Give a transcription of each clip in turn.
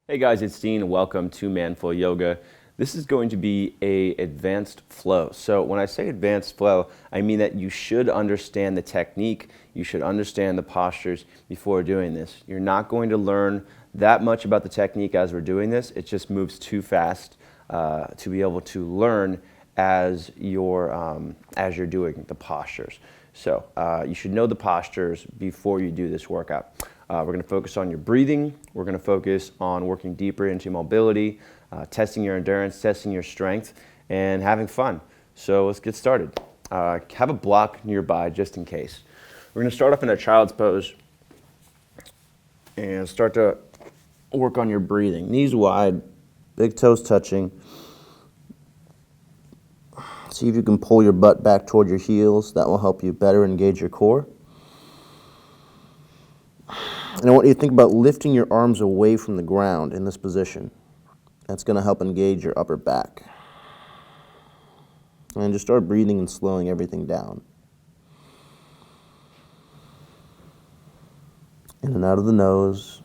Hey guys, it's Dean. Welcome to Manful Yoga. This is going to be a advanced flow. So when I say advanced flow, I mean that you should understand the technique, you should understand the postures before doing this. You're not going to learn that much about the technique as we're doing this. It just moves too fast to be able to learn as you're doing the postures. So you should know the postures before you do this workout. We're going to focus on your breathing. We're going to focus on working deeper into mobility, testing your endurance, testing your strength, and having fun. So let's get started. Have a block nearby just in case. We're going to start off in a child's pose and start to work on your breathing. Knees wide, big toes touching. See if you can pull your butt back toward your heels. That will help you better engage your core. And I want you to think about lifting your arms away from the ground in this position. That's going to help engage your upper back. And just start breathing and slowing everything down. In and out of the nose.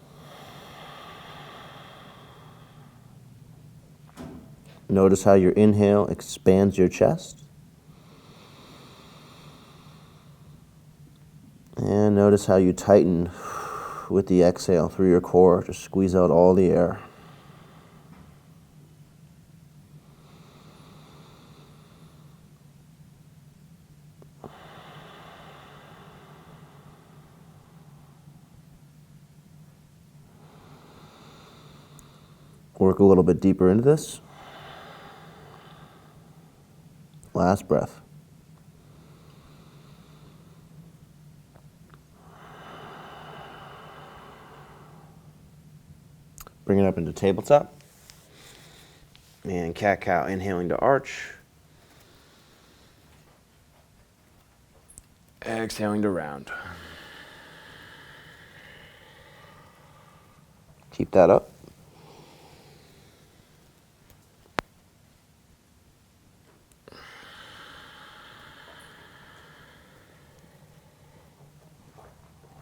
Notice how your inhale expands your chest. And notice how you tighten with the exhale through your core. Just squeeze out all the air. Work a little bit deeper into this. Last breath. Bring it up into tabletop. And cat-cow, inhaling to arch. Exhaling to round. Keep that up.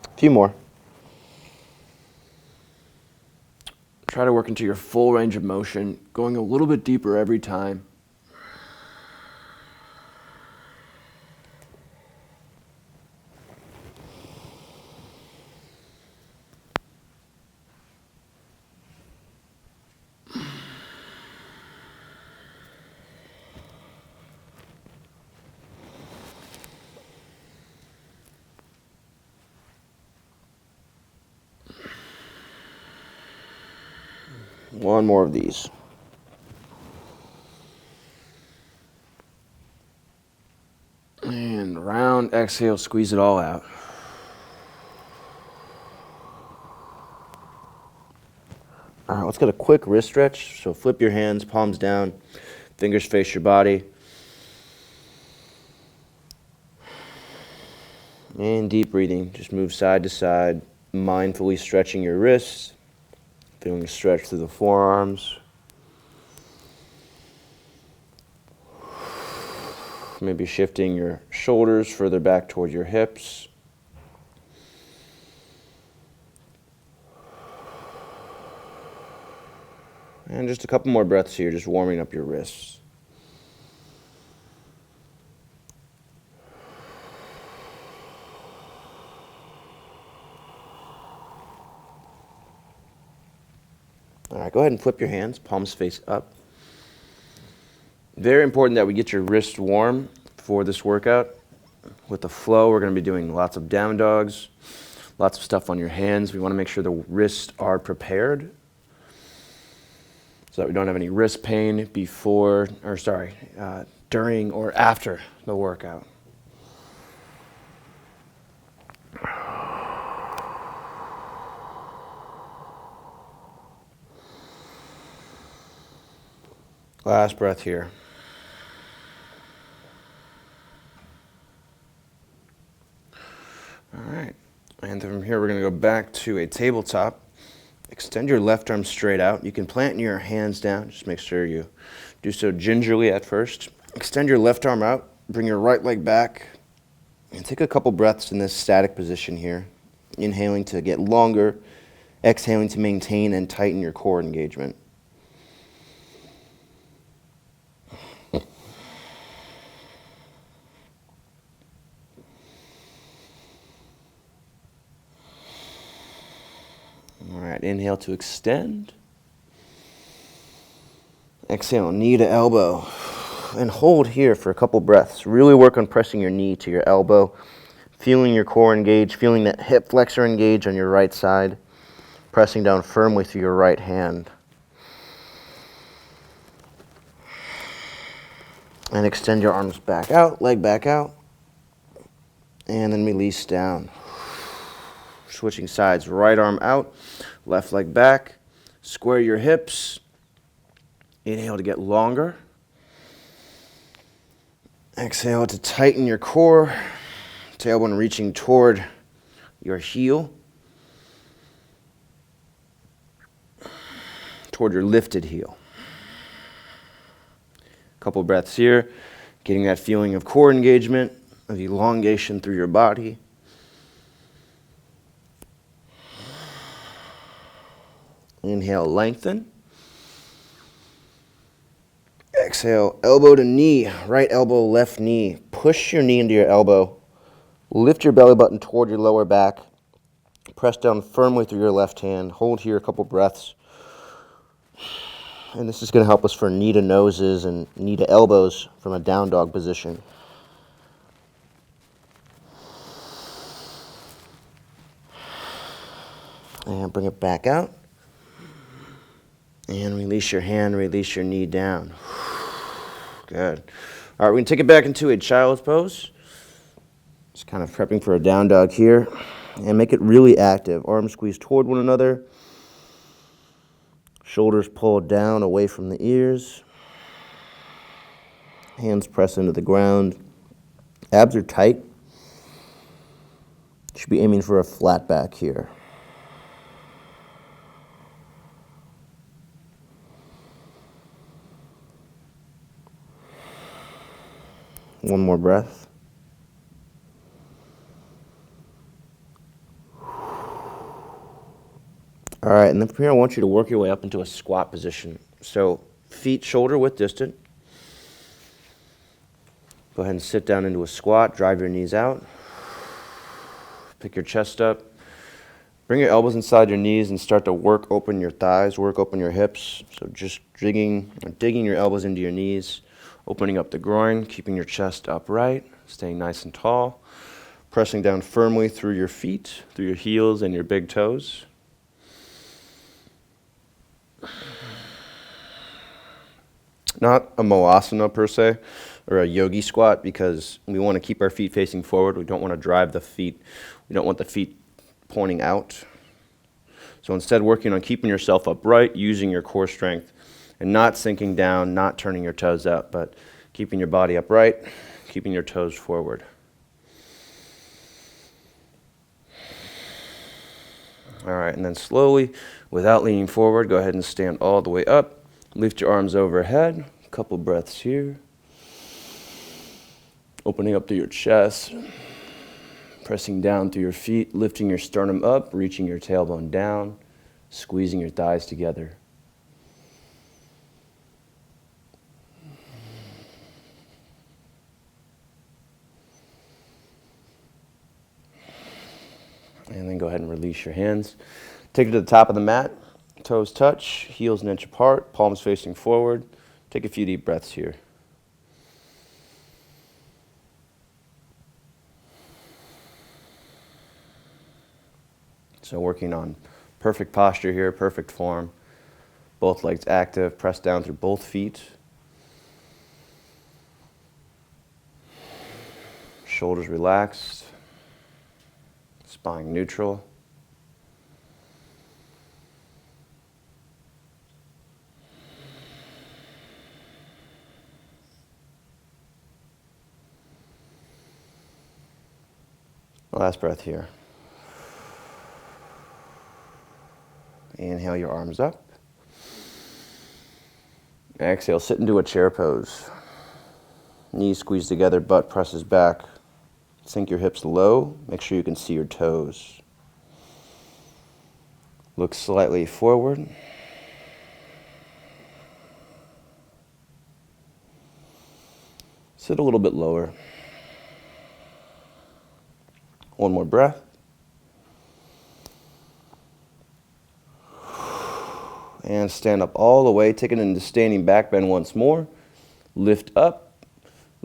A few more. Try to work into your full range of motion, going a little bit deeper every time. One more of these. And round, exhale, squeeze it all out. All right, let's get a quick wrist stretch. So flip your hands, palms down, fingers face your body. And deep breathing, just move side to side, mindfully stretching your wrists. Feeling a stretch through the forearms. Maybe shifting your shoulders further back toward your hips. And just a couple more breaths here, just warming up your wrists. All right, go ahead and flip your hands, palms face up. Very important that we get your wrists warm for this workout. With the flow, we're going to be doing lots of down dogs, lots of stuff on your hands. We want to make sure the wrists are prepared so that we don't have any wrist pain during or after the workout. Last breath here. All right, and from here we're going to go back to a tabletop. Extend your left arm straight out. You can plant your hands down. Just make sure you do so gingerly at first. Extend your left arm out. Bring your right leg back. And take a couple breaths in this static position here. Inhaling to get longer. exhaling to maintain and tighten your core engagement. All right, inhale to extend. Exhale, knee to elbow. And hold here for a couple breaths. Really work on pressing your knee to your elbow, feeling your core engage, feeling that hip flexor engage on your right side, pressing down firmly through your right hand. And extend your arms back out, leg back out, and then release down. Switching sides, right arm out, left leg back, square your hips. Inhale to get longer. Exhale to tighten your core, tailbone reaching toward your heel, toward your lifted heel. Couple breaths here, getting that feeling of core engagement, of elongation through your body. Inhale, lengthen. Exhale, elbow to knee, right elbow, left knee. Push your knee into your elbow. Lift your belly button toward your lower back. Press down firmly through your left hand. Hold here a couple breaths. And this is going to help us for knee to noses and knee to elbows from a down dog position. And bring it back out. And release your hand, release your knee down. Good. All right, we're going to take it back into a child's pose. Just kind of prepping for a down dog here. And make it really active. Arms squeeze toward one another. Shoulders pulled down away from the ears. Hands press into the ground. Abs are tight. Should be aiming for a flat back here. One more breath. All right, and then from here I want you to work your way up into a squat position. So feet shoulder width distant. Go ahead and sit down into a squat, drive your knees out. Pick your chest up. Bring your elbows inside your knees and start to work open your thighs, work open your hips. So just digging your elbows into your knees, opening up the groin, keeping your chest upright, staying nice and tall. Pressing down firmly through your feet, through your heels and your big toes. Not a moasana per se, or a yogi squat, because we want to keep our feet facing forward. We don't want to drive the feet. We don't want the feet pointing out. So instead, working on keeping yourself upright, using your core strength, and not sinking down, not turning your toes out, but keeping your body upright, keeping your toes forward. All right, and then slowly, without leaning forward, go ahead and stand all the way up. Lift your arms overhead. A couple breaths here. Opening up through your chest. Pressing down through your feet, lifting your sternum up, reaching your tailbone down, squeezing your thighs together. And then go ahead and release your hands. Take it to the top of the mat. Toes touch, heels an inch apart, palms facing forward. Take a few deep breaths here. So working on perfect posture here, perfect form. Both legs active, press down through both feet. Shoulders relaxed, spine neutral. Last breath here. Inhale your arms up. Exhale, sit into a chair pose. Knees squeeze together, butt presses back. Sink your hips low. Make sure you can see your toes. Look slightly forward. Sit a little bit lower. One more breath. And stand up all the way. Take it into standing back bend once more. Lift up,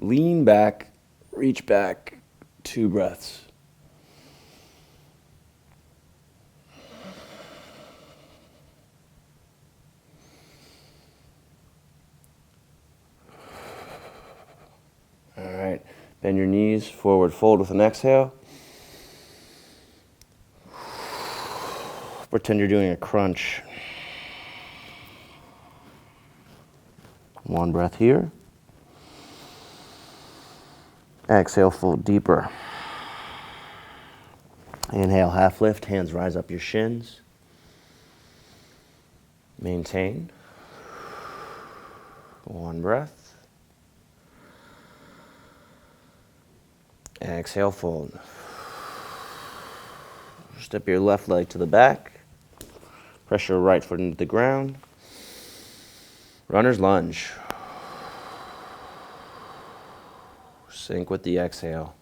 lean back, reach back. 2 breaths. All right, bend your knees, forward fold with an exhale. Pretend you're doing a crunch. 1 breath here. Exhale, fold deeper. Inhale, half lift, hands rise up your shins. Maintain. 1 breath. Exhale, fold. Step your left leg to the back. Press your right foot into the ground. Runner's lunge. Sync with the exhale.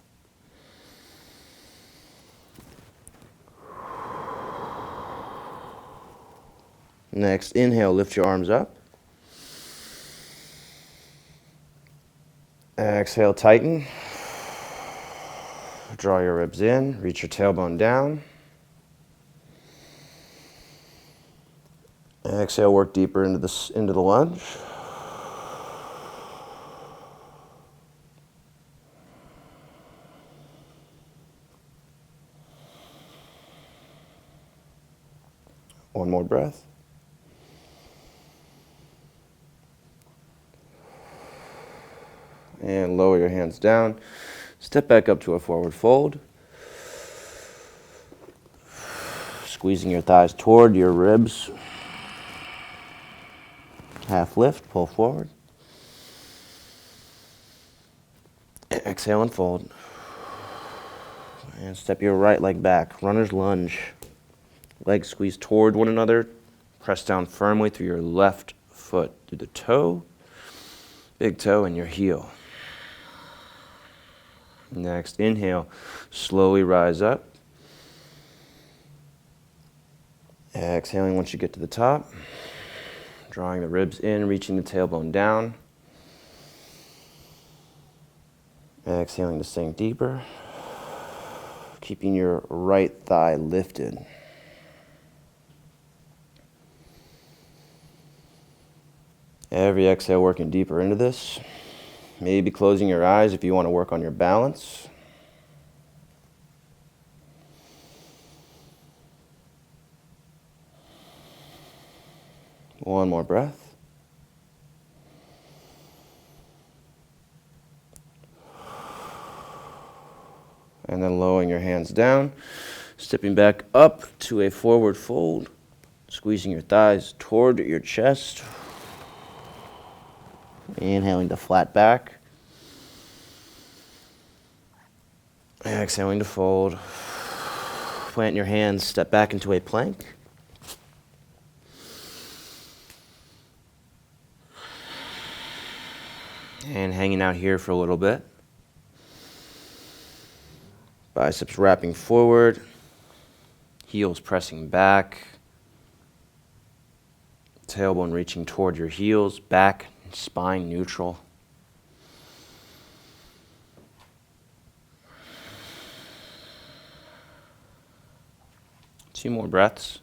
Next, inhale, lift your arms up. Exhale, tighten. Draw your ribs in, reach your tailbone down. Exhale, work deeper into the lunge. One more breath. And lower your hands down. Step back up to a forward fold. Squeezing your thighs toward your ribs. Half lift, pull forward. Exhale and fold. And step your right leg back. Runner's lunge. Legs squeeze toward one another. Press down firmly through your left foot, through the toe, big toe, and your heel. Next, inhale, slowly rise up. Exhaling once you get to the top. Drawing the ribs in, reaching the tailbone down. Exhaling to sink deeper. Keeping your right thigh lifted. Every exhale working deeper into this. Maybe closing your eyes if you want to work on your balance. One more breath. And then lowering your hands down, stepping back up to a forward fold, squeezing your thighs toward your chest. Inhaling to flat back. Exhaling to fold. Plant your hands, step back into a plank. And hanging out here for a little bit. Biceps wrapping forward. Heels pressing back. Tailbone reaching toward your heels, back, spine neutral. Two more breaths.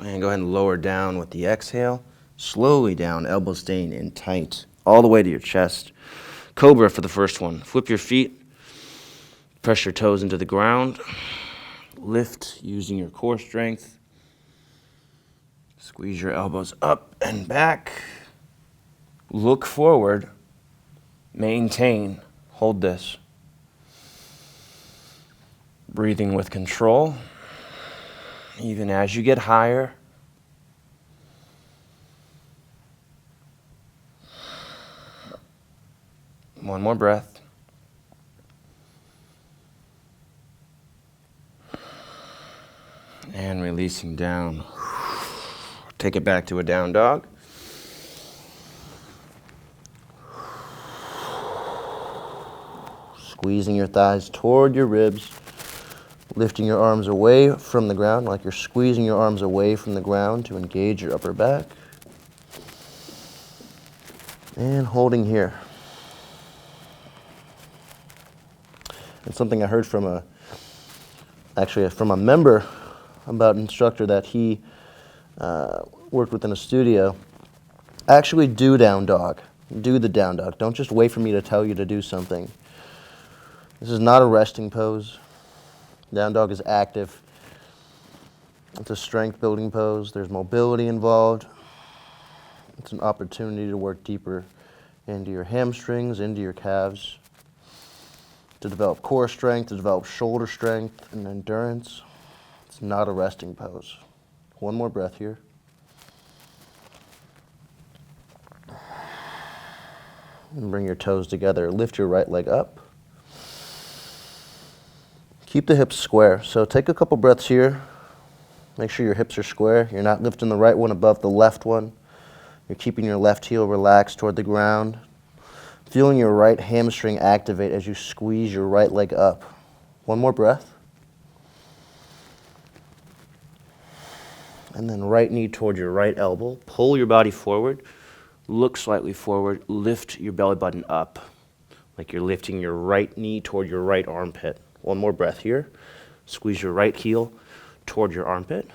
And go ahead and lower down with the exhale. Slowly down, elbows staying in tight, all the way to your chest. Cobra for the first one. Flip your feet. Press your toes into the ground. Lift using your core strength. Squeeze your elbows up and back. Look forward. Maintain. Hold this. Breathing with control. Even as you get higher. One more breath. And releasing down. Take it back to a down dog. Squeezing your thighs toward your ribs. Lifting your arms away from the ground, like you're squeezing your arms away from the ground to engage your upper back. And holding here. And something I heard from a member about an instructor that he worked with in a studio. Actually do down dog. Do the down dog. Don't just wait for me to tell you to do something. This is not a resting pose. Down dog is active. It's a strength building pose. There's mobility involved. It's an opportunity to work deeper into your hamstrings, into your calves, to develop core strength, to develop shoulder strength and endurance. It's not a resting pose. One more breath here. And bring your toes together. Lift your right leg up. Keep the hips square. So take a couple breaths here. Make sure your hips are square. You're not lifting the right one above the left one. You're keeping your left heel relaxed toward the ground. Feeling your right hamstring activate as you squeeze your right leg up. One more breath. And then right knee toward your right elbow. Pull your body forward. Look slightly forward. Lift your belly button up. Like you're lifting your right knee toward your right armpit. One more breath here. Squeeze your right heel toward your armpit.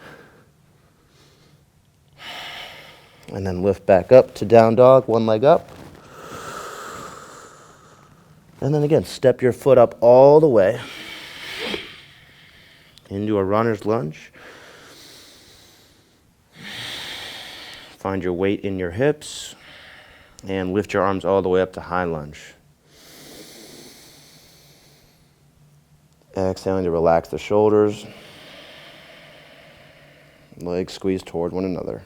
And then lift back up to down dog, one leg up. And then again, step your foot up all the way into a runner's lunge. Find your weight in your hips and lift your arms all the way up to high lunge. Exhaling to relax the shoulders. Legs squeeze toward one another.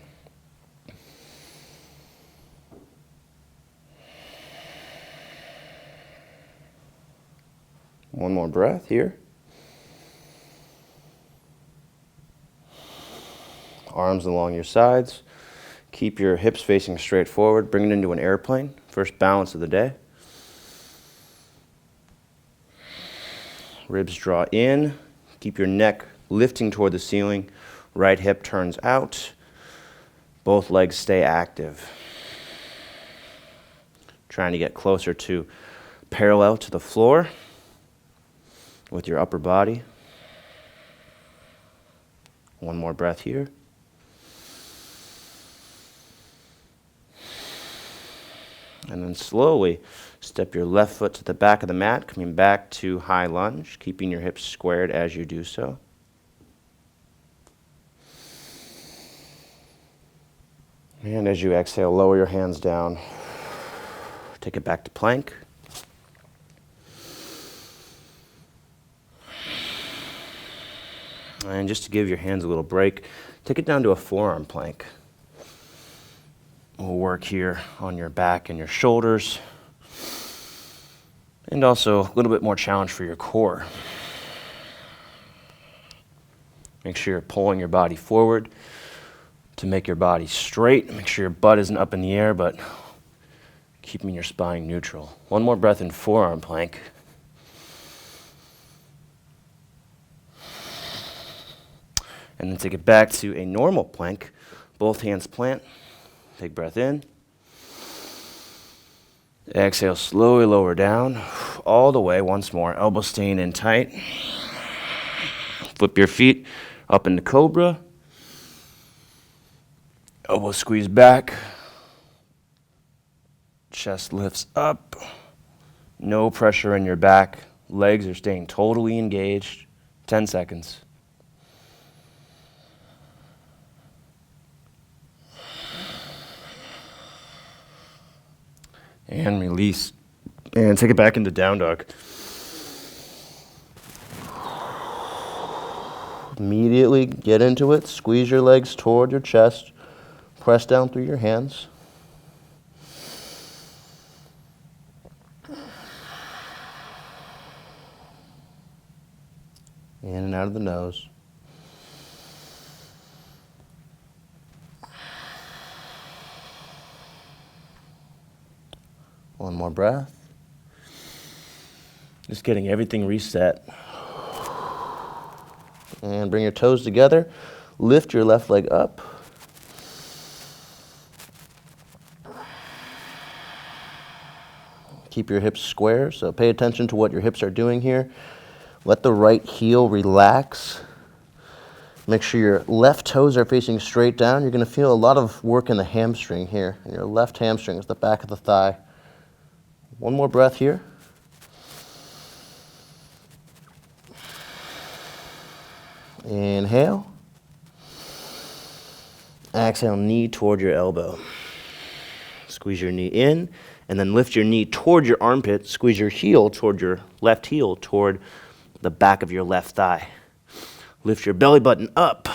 One more breath here. Arms along your sides. Keep your hips facing straight forward. Bring it into an airplane. First balance of the day. Ribs draw in. Keep your neck lifting toward the ceiling. Right hip turns out. Both legs stay active. Trying to get closer to parallel to the floor with your upper body. One more breath here. And then slowly step your left foot to the back of the mat, coming back to high lunge, keeping your hips squared as you do so. And as you exhale, lower your hands down. Take it back to plank. And just to give your hands a little break, take it down to a forearm plank. We'll work here on your back and your shoulders. And also a little bit more challenge for your core. Make sure you're pulling your body forward to make your body straight. Make sure your butt isn't up in the air, but keeping your spine neutral. One more breath in forearm plank. And then take it back to a normal plank. Both hands plant. Take breath in. Exhale, slowly lower down. All the way once more. Elbows staying in tight. Flip your feet up into cobra. Elbows squeeze back. Chest lifts up. No pressure in your back. Legs are staying totally engaged. 10 seconds. And release. And take it back into down dog. Immediately get into it. Squeeze your legs toward your chest. Press down through your hands. In and out of the nose. One more breath. Just getting everything reset. And bring your toes together. Lift your left leg up. Keep your hips square, so pay attention to what your hips are doing here. Let the right heel relax. Make sure your left toes are facing straight down. You're going to feel a lot of work in the hamstring here. And your left hamstring is the back of the thigh. One more breath here. Inhale. Exhale, knee toward your elbow. Squeeze your knee in, and then lift your knee toward your armpit. Squeeze your heel toward your left heel, toward the back of your left thigh. Lift your belly button up.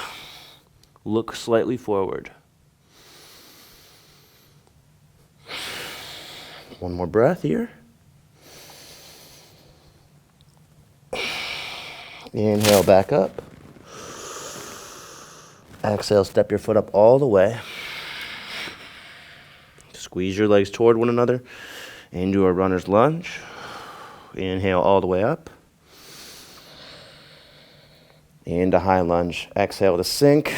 Look slightly forward. One more breath here. Inhale, back up. Exhale, step your foot up all the way. Squeeze your legs toward one another and do a runner's lunge. Inhale all the way up. And a high lunge. Exhale to sink.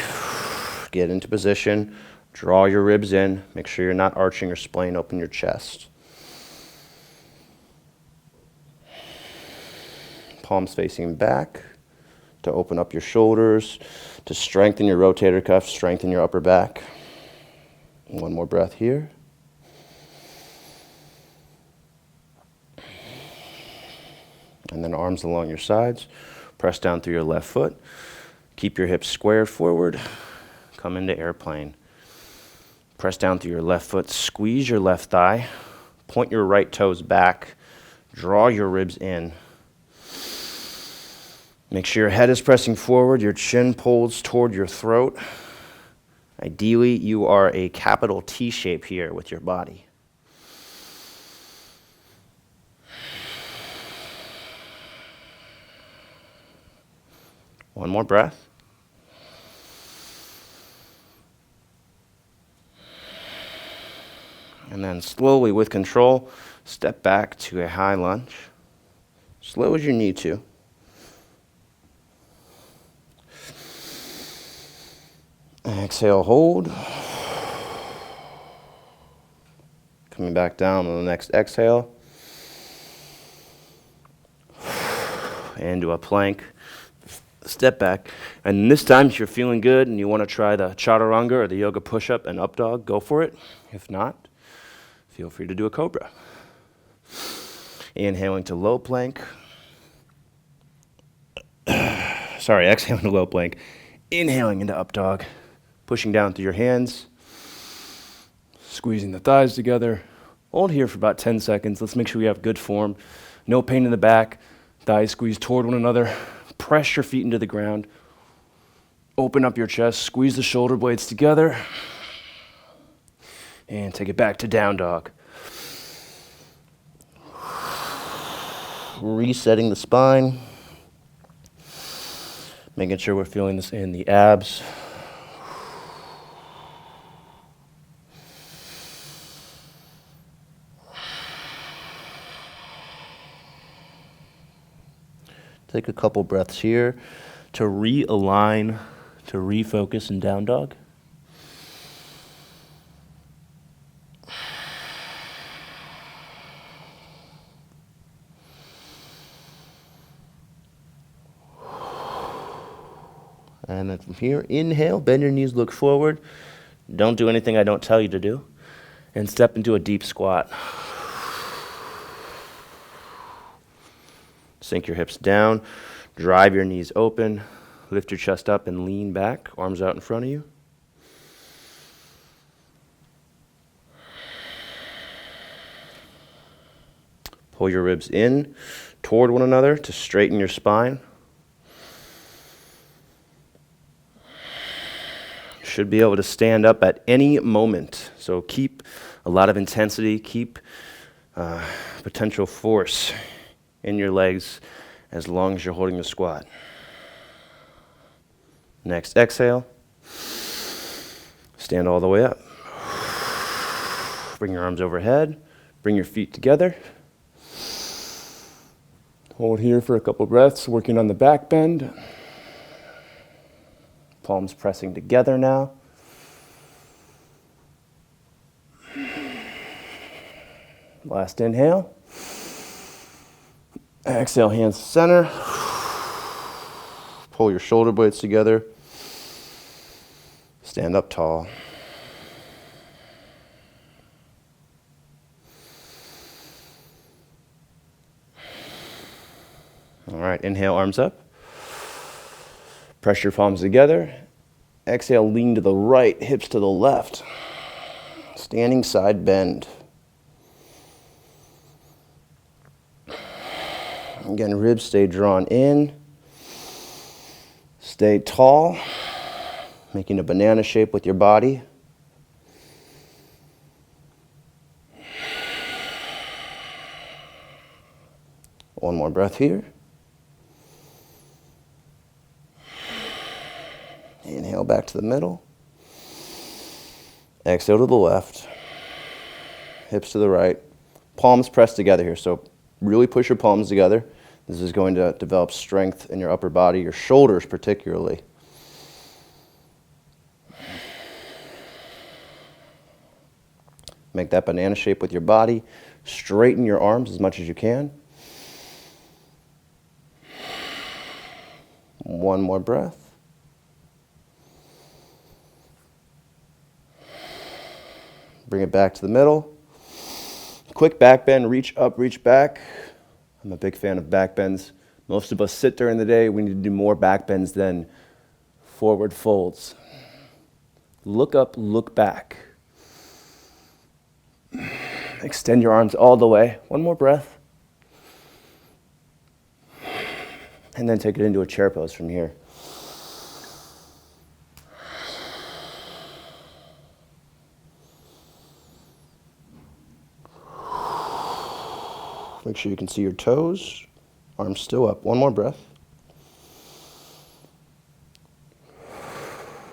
Get into position. Draw your ribs in. Make sure you're not arching or splaying open your chest. Palms facing back to open up your shoulders, to strengthen your rotator cuff, strengthen your upper back. One more breath here. And then arms along your sides. Press down through your left foot. Keep your hips squared forward. Come into airplane. Press down through your left foot. Squeeze your left thigh. Point your right toes back. Draw your ribs in. Make sure your head is pressing forward. Your chin pulls toward your throat. Ideally, you are a capital T shape here with your body. One more breath. And then slowly, with control, step back to a high lunge. Slow as you need to. Exhale, hold. Coming back down on the next exhale. And do a plank. Step back. And this time, if you're feeling good and you want to try the chaturanga or the yoga push-up and up dog, go for it. If not, feel free to do a cobra. Inhaling to low plank. Exhaling to low plank. Inhaling into up dog. Pushing down through your hands. Squeezing the thighs together. Hold here for about 10 seconds. Let's make sure we have good form. No pain in the back. Thighs squeeze toward one another. Press your feet into the ground. Open up your chest. Squeeze the shoulder blades together. And take it back to down dog. Resetting the spine. Making sure we're feeling this in the abs. Take a couple breaths here to realign, to refocus in down dog. And then from here, inhale, bend your knees, look forward. Don't do anything I don't tell you to do. And step into a deep squat. Sink your hips down, drive your knees open, lift your chest up and lean back, arms out in front of you. Pull your ribs in toward one another to straighten your spine. Should be able to stand up at any moment. So keep a lot of intensity, keep potential force in your legs as long as you're holding the squat. Next exhale. Stand all the way up. Bring your arms overhead. Bring your feet together. Hold here for a couple breaths, working on the back bend. Palms pressing together now. Last inhale. Exhale, hands to center. Pull your shoulder blades together. Stand up tall. All right, inhale, arms up. Press your palms together. Exhale, lean to the right, hips to the left. Standing side bend. Again, ribs stay drawn in. Stay tall, making a banana shape with your body. One more breath here. Inhale back to the middle. Exhale to the left. Hips to the right. Palms pressed together here. So really push your palms together. This is going to develop strength in your upper body, your shoulders particularly. Make that banana shape with your body. Straighten your arms as much as you can. One more breath. Bring it back to the middle. Quick back bend, reach up, reach back. I'm a big fan of back bends. Most of us sit during the day. We need to do more back bends than forward folds. Look up, look back. Extend your arms all the way. One more breath. And then take it into a chair pose from here. Make sure you can see your toes. Arms still up. One more breath.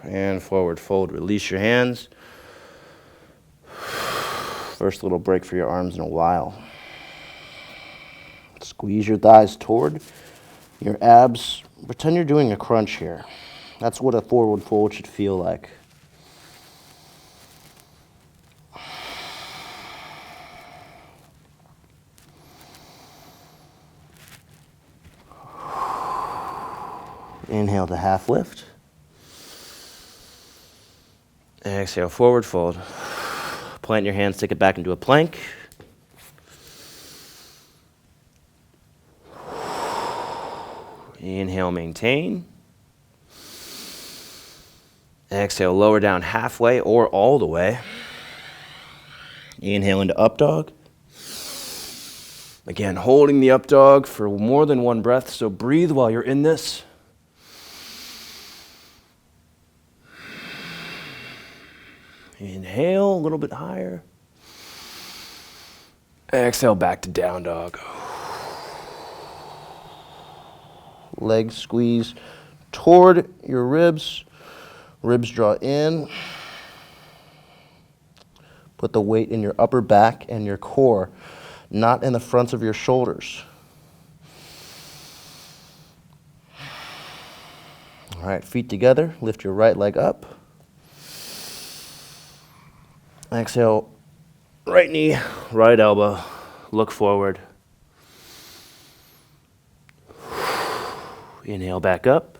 And forward fold. Release your hands. First little break for your arms in a while. Squeeze your thighs toward your abs. Pretend you're doing a crunch here. That's what a forward fold should feel like. Inhale to half lift. Exhale, forward fold. Plant your hands, take it back into a plank. Inhale, maintain. Exhale, lower down halfway or all the way. Inhale into up dog. Again, holding the up dog for more than one breath, so breathe while you're in this. Inhale, a little bit higher. Exhale, back to down dog. Legs squeeze toward your ribs. Ribs draw in. Put the weight in your upper back and your core, not in the fronts of your shoulders. All right, feet together. Lift your right leg up. Exhale, right knee, right elbow. Look forward. Inhale back up.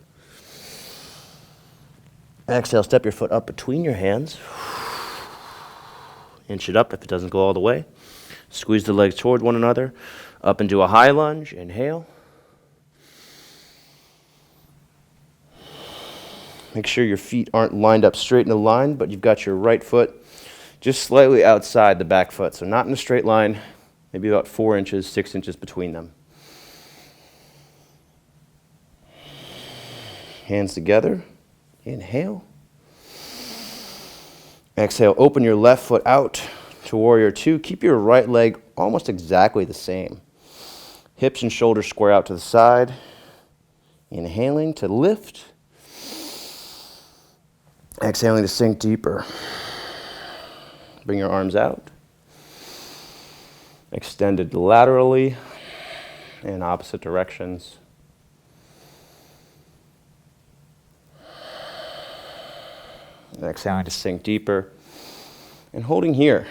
Exhale, step your foot up between your hands. Inch it up if it doesn't go all the way. Squeeze the legs toward one another. Up into a high lunge. Inhale. Make sure your feet aren't lined up straight in a line, but you've got your right foot just slightly outside the back foot. So not in a straight line, maybe about 4 inches, 6 inches between them. Hands together. Inhale. Exhale, open your left foot out to warrior two. Keep your right leg almost exactly the same. Hips and shoulders square out to the side. Inhaling to lift. Exhaling to sink deeper. Bring your arms out. Extended laterally in opposite directions. Exhaling to sink deeper. And holding here,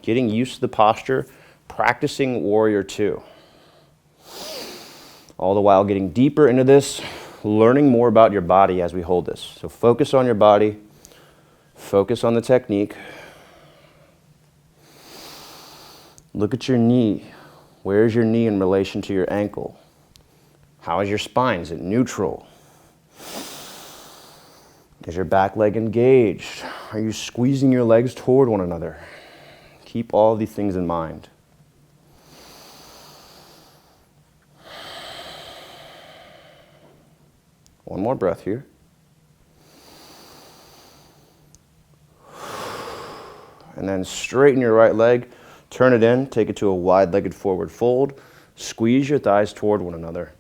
getting used to the posture, practicing warrior two. All the while getting deeper into this, learning more about your body as we hold this. So focus on your body, focus on the technique. Look at your knee. Where is your knee in relation to your ankle? How is your spine? Is it neutral? Is your back leg engaged? Are you squeezing your legs toward one another? Keep all these things in mind. One more breath here. And then straighten your right leg, turn it in, take it to a wide-legged forward fold. Squeeze your thighs toward one another.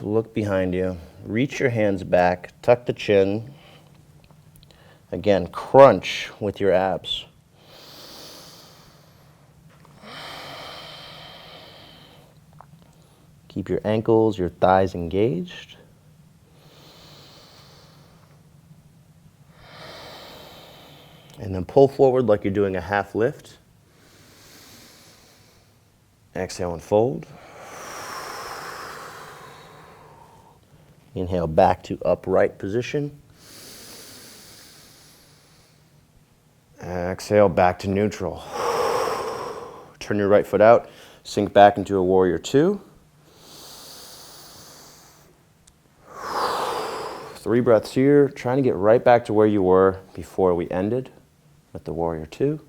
Look behind you. Reach your hands back, tuck the chin. Again, crunch with your abs. Keep your ankles, your thighs engaged. And then pull forward like you're doing a half lift. Exhale and fold. Inhale back to upright position. Exhale back to neutral. Turn your right foot out, sink back into a warrior two. 3 breaths here, trying to get right back to where you were before we ended with the warrior two.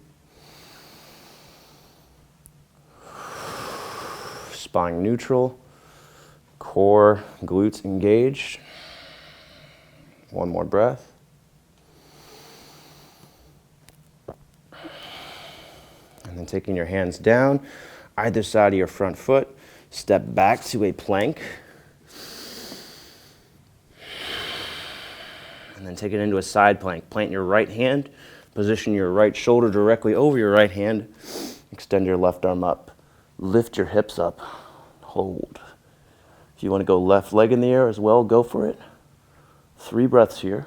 Spine neutral, core, glutes engaged. One more breath. And then taking your hands down, either side of your front foot, step back to a plank. And then take it into a side plank. Plant your right hand, position your right shoulder directly over your right hand, extend your left arm up, lift your hips up, hold. If you want to go left leg in the air as well, go for it. 3 breaths here.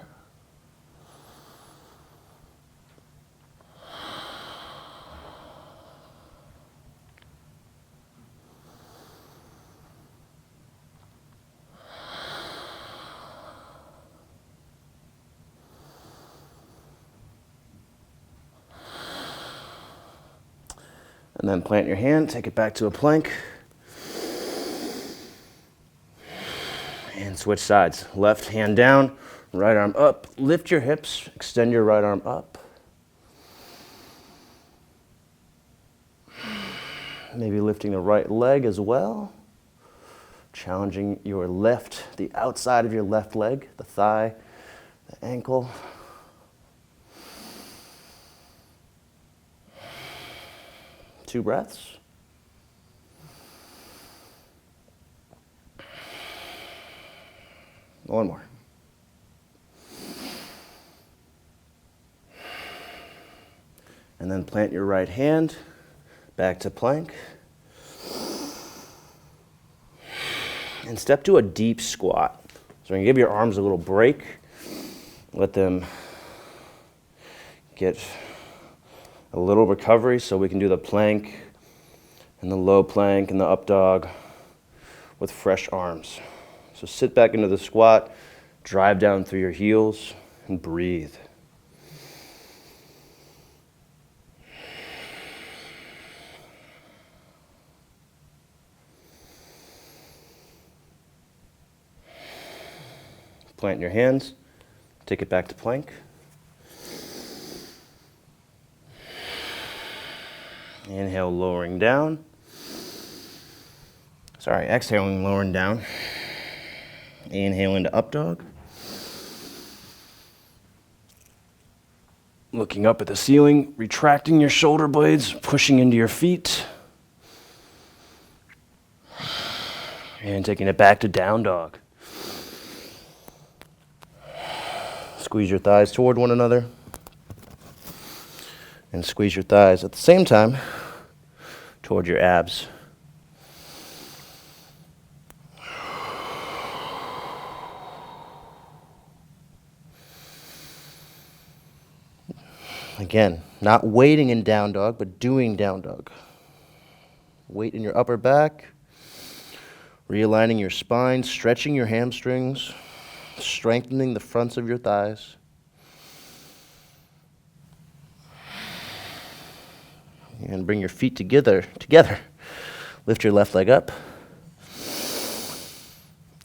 And then plant your hand, take it back to a plank. And switch sides. Left hand down, right arm up. Lift your hips, extend your right arm up. Maybe lifting the right leg as well. Challenging your left, the outside of your left leg, the thigh, the ankle. Two breaths. One more. And then plant your right hand back to plank. And step to a deep squat. So you give your arms a little break. Let them get a little recovery so we can do the plank and the low plank and the up dog with fresh arms. So sit back into the squat, drive down through your heels, and breathe. Plant your hands, take it back to plank. Inhale, lowering down. Sorry, exhaling, lowering down. Inhale into up dog. Looking up at the ceiling, retracting your shoulder blades, pushing into your feet. And taking it back to down dog. Squeeze your thighs toward one another. And squeeze your thighs at the same time toward your abs. Again, not waiting in down dog, but doing down dog. Weight in your upper back, realigning your spine, stretching your hamstrings, strengthening the fronts of your thighs. And bring your feet together. Lift your left leg up.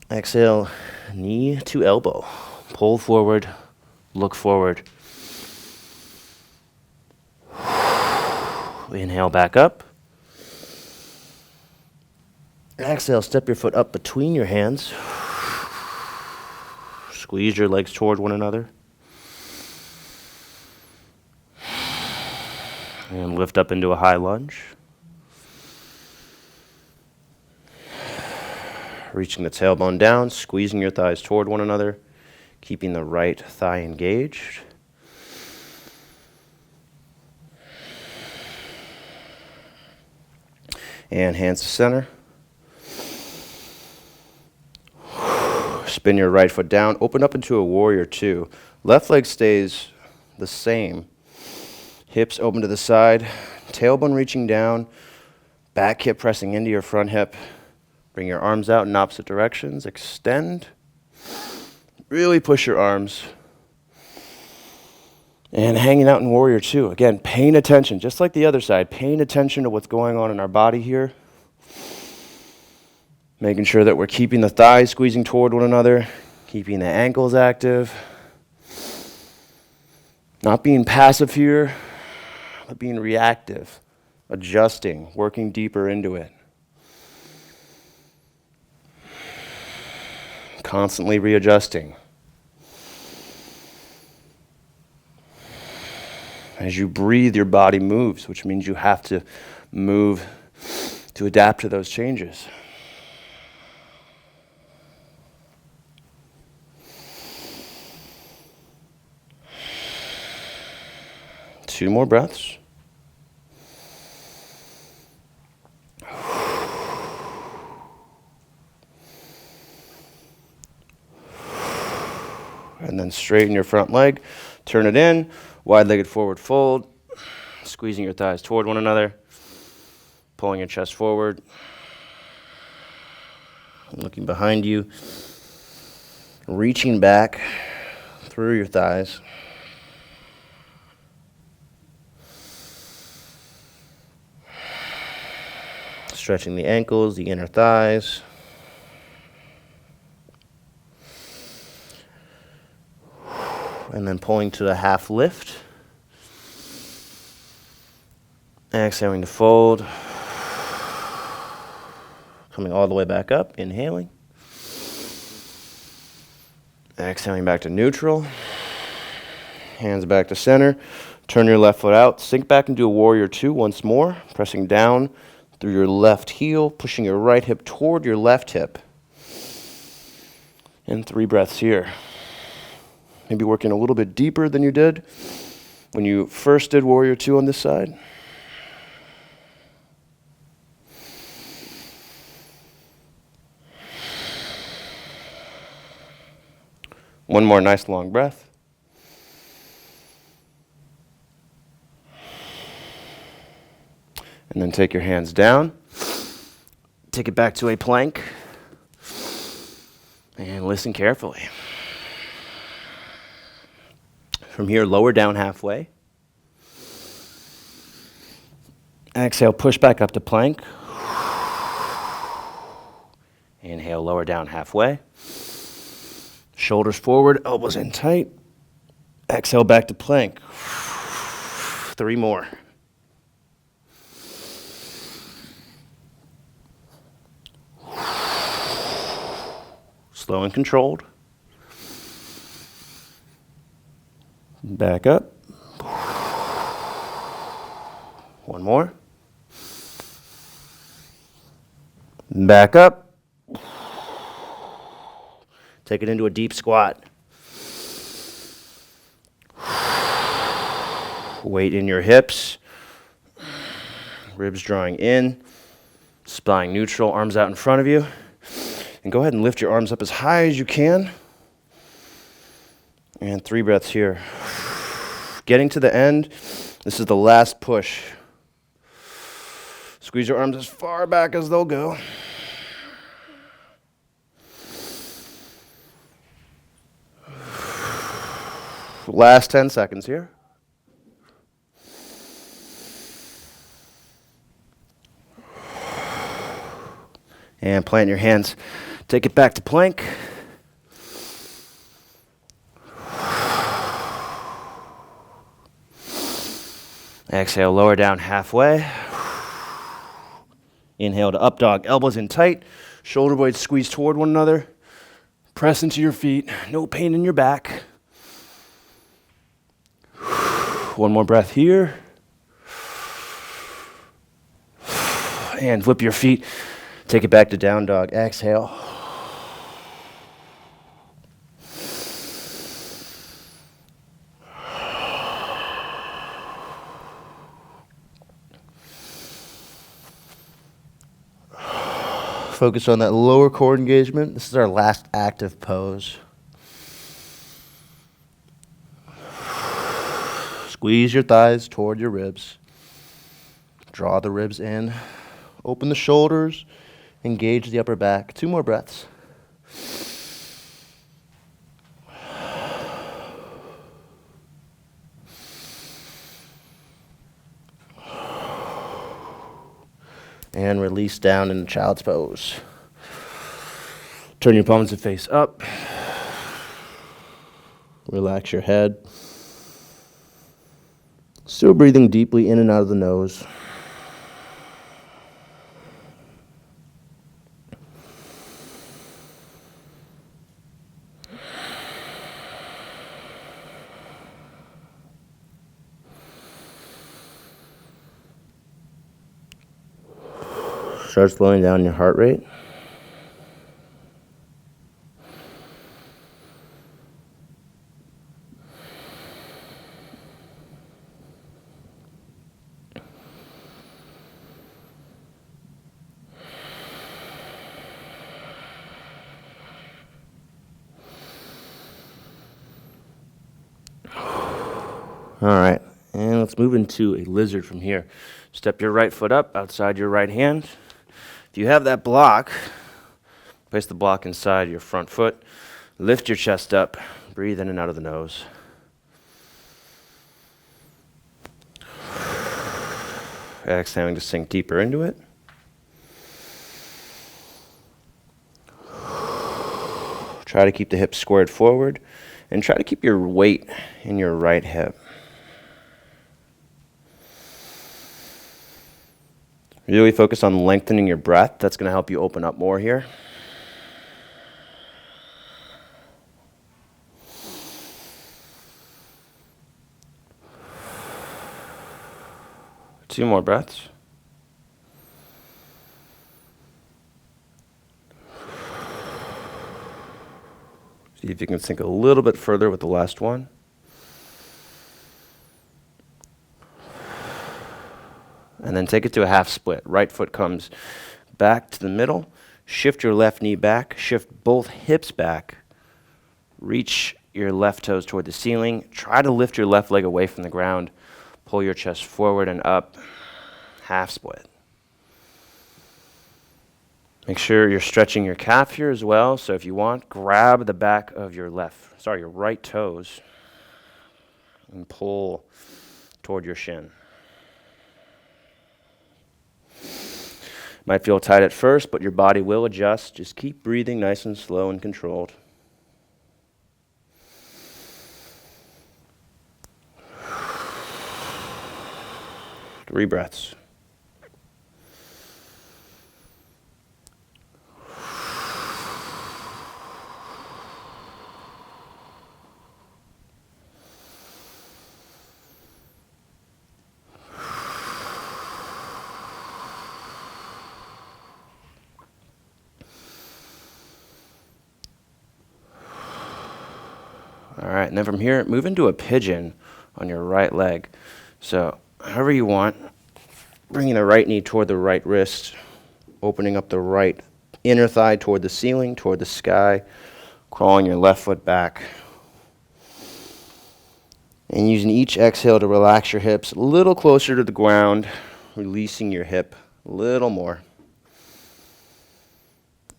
Exhale, knee to elbow. Pull forward, look forward. Inhale back up. Exhale, step your foot up between your hands. Squeeze your legs toward one another. And lift up into a high lunge. Reaching the tailbone down, squeezing your thighs toward one another, keeping the right thigh engaged. And hands to center. Spin your right foot down. Open up into a warrior two. Left leg stays the same. Hips open to the side. Tailbone reaching down. Back hip pressing into your front hip. Bring your arms out in opposite directions. Extend. Really push your arms. And hanging out in warrior two. Again, paying attention, just like the other side, paying attention to what's going on in our body here. Making sure that we're keeping the thighs squeezing toward one another, keeping the ankles active. Not being passive here, but being reactive, adjusting, working deeper into it. Constantly readjusting. As you breathe, your body moves, which means you have to move to adapt to those changes. Two more breaths. And then straighten your front leg, turn it in, wide-legged forward fold, squeezing your thighs toward one another, pulling your chest forward, looking behind you, reaching back through your thighs. Stretching the ankles, the inner thighs. And then pulling to a half lift. Exhaling to fold. Coming all the way back up, inhaling. Exhaling back to neutral. Hands back to center. Turn your left foot out. Sink back into a warrior two once more. Pressing down through your left heel. Pushing your right hip toward your left hip. And 3 breaths here. Maybe working a little bit deeper than you did when you first did warrior two on this side. One more nice long breath. And then take your hands down. Take it back to a plank. And listen carefully. From here, lower down halfway. Exhale, push back up to plank. Inhale, lower down halfway. Shoulders forward, elbows in tight. Exhale, back to plank. 3 more. Slow and controlled. Back up. 1 more. Back up. Take it into a deep squat. Weight in your hips. Ribs drawing in. Spine neutral, arms out in front of you. And go ahead and lift your arms up as high as you can. And 3 breaths here. Getting to the end. This is the last push. Squeeze your arms as far back as they'll go. Last 10 seconds here. And plant your hands. Take it back to plank. Exhale, lower down halfway. Inhale to up dog, elbows in tight, shoulder blades squeeze toward one another. Press into your feet, no pain in your back. One more breath here. And flip your feet, take it back to down dog, exhale. Focus on that lower core engagement. This is our last active pose. Squeeze your thighs toward your ribs. Draw the ribs in. Open the shoulders. Engage the upper back. 2 more breaths. And release down in child's pose. Turn your palms and face up. Relax your head. Still breathing deeply in and out of the nose. Start slowing down your heart rate. All right, and let's move into a lizard from here. Step your right foot up outside your right hand. If you have that block, place the block inside your front foot. Lift your chest up. Breathe in and out of the nose. Exhaling to sink deeper into it. Try to keep the hips squared forward and try to keep your weight in your right hip. Really focus on lengthening your breath. That's going to help you open up more here. Two more breaths. See if you can sink a little bit further with the last one. And then take it to a half split. Right foot comes back to the middle. Shift your left knee back. Shift both hips back. Reach your left toes toward the ceiling. Try to lift your left leg away from the ground. Pull your chest forward and up. Half split. Make sure you're stretching your calf here as well. So if you want, grab the back of your your right toes and pull toward your shin. Might feel tight at first, but your body will adjust. Just keep breathing nice and slow and controlled. Three breaths. All right, and then from here, move into a pigeon on your right leg. So however you want, bringing the right knee toward the right wrist, opening up the right inner thigh toward the ceiling, toward the sky, crawling your left foot back. And using each exhale to relax your hips a little closer to the ground, releasing your hip a little more.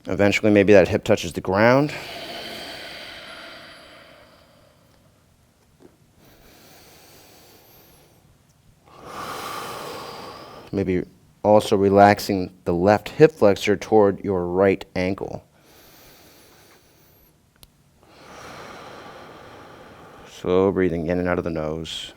Eventually, maybe that hip touches the ground. Maybe also relaxing the left hip flexor toward your right ankle. Slow breathing in and out of the nose.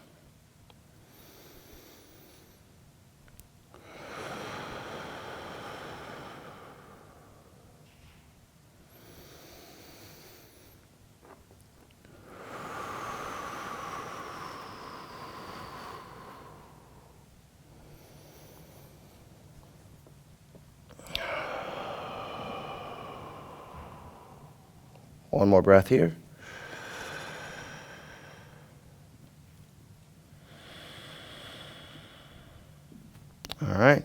One more breath here. All right.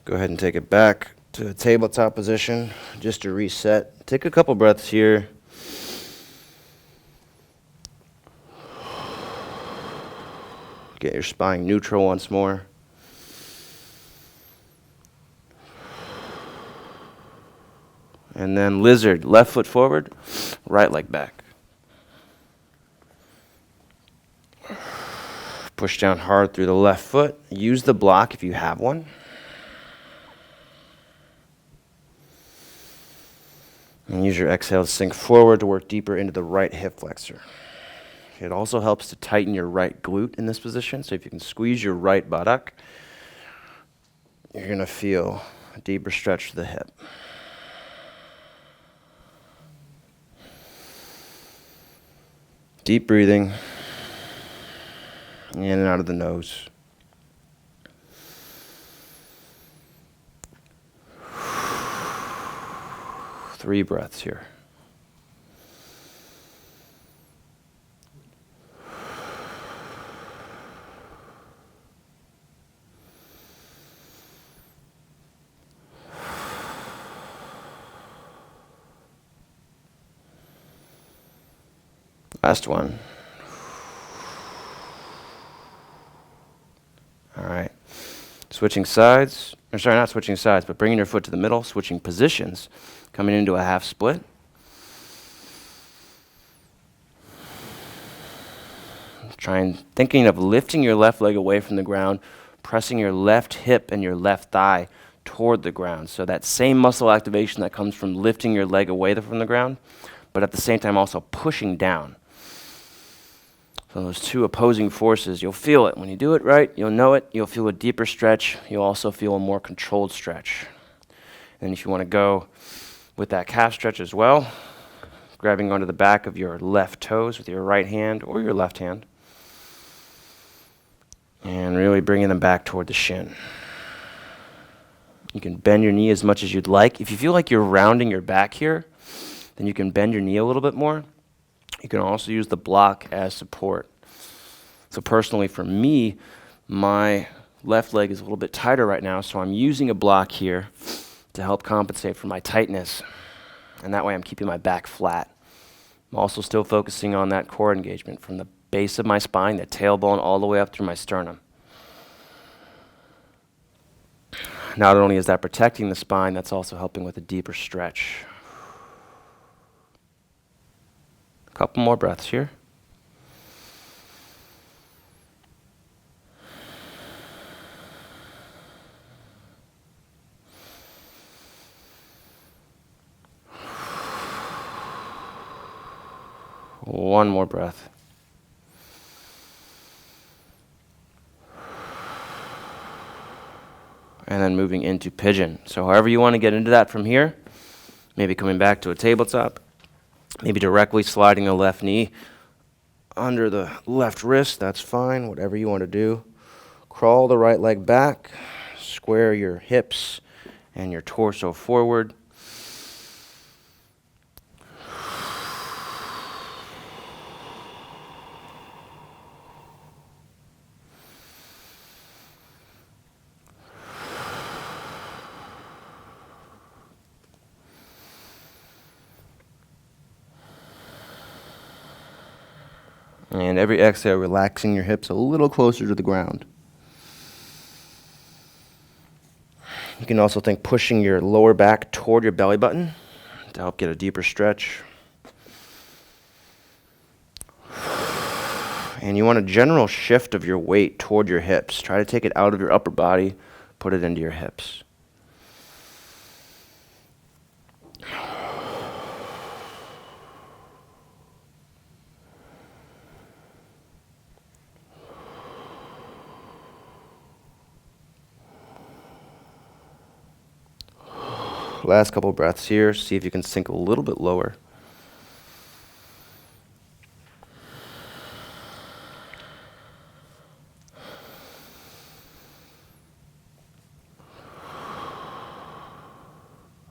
Go ahead and take it back to the tabletop position just to reset. Take a couple breaths here. Get your spine neutral once more. And then lizard, left foot forward, right leg back. Push down hard through the left foot. Use the block if you have one. And use your exhale to sink forward to work deeper into the right hip flexor. It also helps to tighten your right glute in this position. So if you can squeeze your right buttock, you're going to feel a deeper stretch to the hip. Deep breathing in and out of the nose. Three breaths here. Last one. All right. Switching sides, or sorry, not switching sides, but bringing your foot to the middle, switching positions, coming into a half split. Thinking of lifting your left leg away from the ground, pressing your left hip and your left thigh toward the ground. So that same muscle activation that comes from lifting your leg away from the ground, but at the same time also pushing down. So those two opposing forces, you'll feel it. When you do it right, you'll know it. You'll feel a deeper stretch. You'll also feel a more controlled stretch. And if you want to go with that calf stretch as well, grabbing onto the back of your left toes with your right hand or your left hand, and really bringing them back toward the shin. You can bend your knee as much as you'd like. If you feel like you're rounding your back here, then you can bend your knee a little bit more. You can also use the block as support. So personally for me, my left leg is a little bit tighter right now, so I'm using a block here to help compensate for my tightness. And that way I'm keeping my back flat. I'm also still focusing on that core engagement from the base of my spine, the tailbone, all the way up through my sternum. Not only is that protecting the spine, that's also helping with a deeper stretch. Couple more breaths here. One more breath. And then moving into pigeon. So however you want to get into that from here, maybe coming back to a tabletop, maybe directly sliding the left knee under the left wrist, that's fine, whatever you want to do. Crawl the right leg back, square your hips and your torso forward. And every exhale, relaxing your hips a little closer to the ground. You can also think pushing your lower back toward your belly button to help get a deeper stretch. And you want a general shift of your weight toward your hips. Try to take it out of your upper body, put it into your hips. Last couple breaths here. See if you can sink a little bit lower.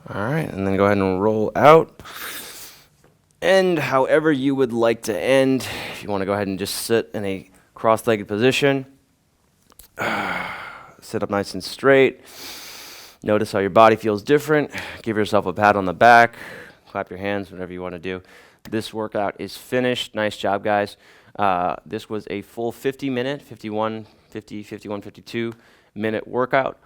All right, and then go ahead and roll out. End however you would like to end. If you want to go ahead and just sit in a cross-legged position. Sit up nice and straight. Notice how your body feels different. Give yourself a pat on the back. Clap your hands, whatever you want to do. This workout is finished. Nice job, guys. This was a full 50-minute, 52-minute workout.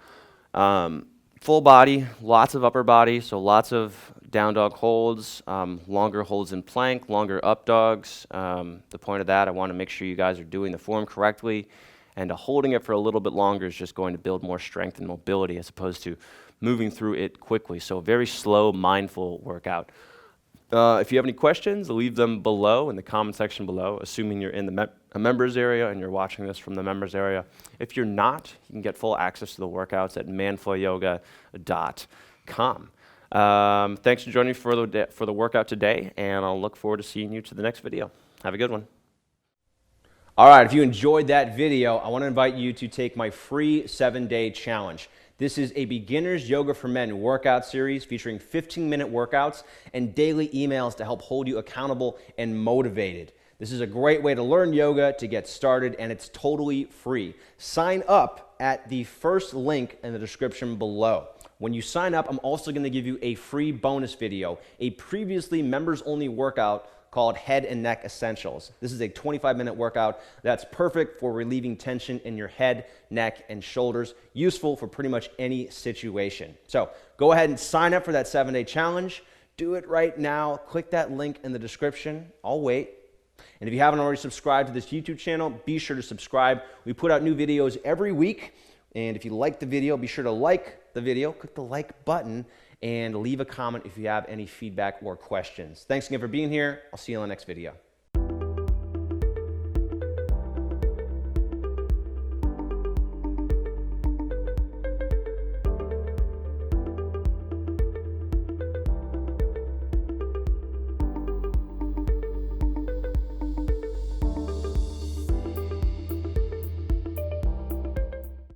Full body, lots of upper body, so lots of down dog holds, longer holds in plank, longer up dogs. The point of that, I want to make sure you guys are doing the form correctly, and holding it for a little bit longer is just going to build more strength and mobility as opposed to moving through it quickly. So a very slow, mindful workout. If you have any questions, leave them below in the comment section below, assuming you're in the members area and you're watching this from the members area. If you're not, you can get full access to the workouts at manfulyoga.com. Thanks for joining me for the workout today, and I'll look forward to seeing you to the next video. Have a good one. All right, if you enjoyed that video, I want to invite you to take my free 7-day challenge. This is a beginner's yoga for men workout series featuring 15-minute workouts and daily emails to help hold you accountable and motivated. This is a great way to learn yoga, to get started, and it's totally free. Sign up at the first link in the description below. When you sign up, I'm also going to give you a free bonus video, a previously members-only workout called Head and Neck Essentials. This is a 25-minute workout that's perfect for relieving tension in your head, neck, and shoulders, useful for pretty much any situation. So go ahead and sign up for that 7-day challenge. Do it right now. Click that link in the description. I'll wait. And if you haven't already subscribed to this YouTube channel, be sure to subscribe. We put out new videos every week. And if you like the video, be sure to like the video, click the like button, and leave a comment if you have any feedback or questions. Thanks again for being here. I'll see you in the next video.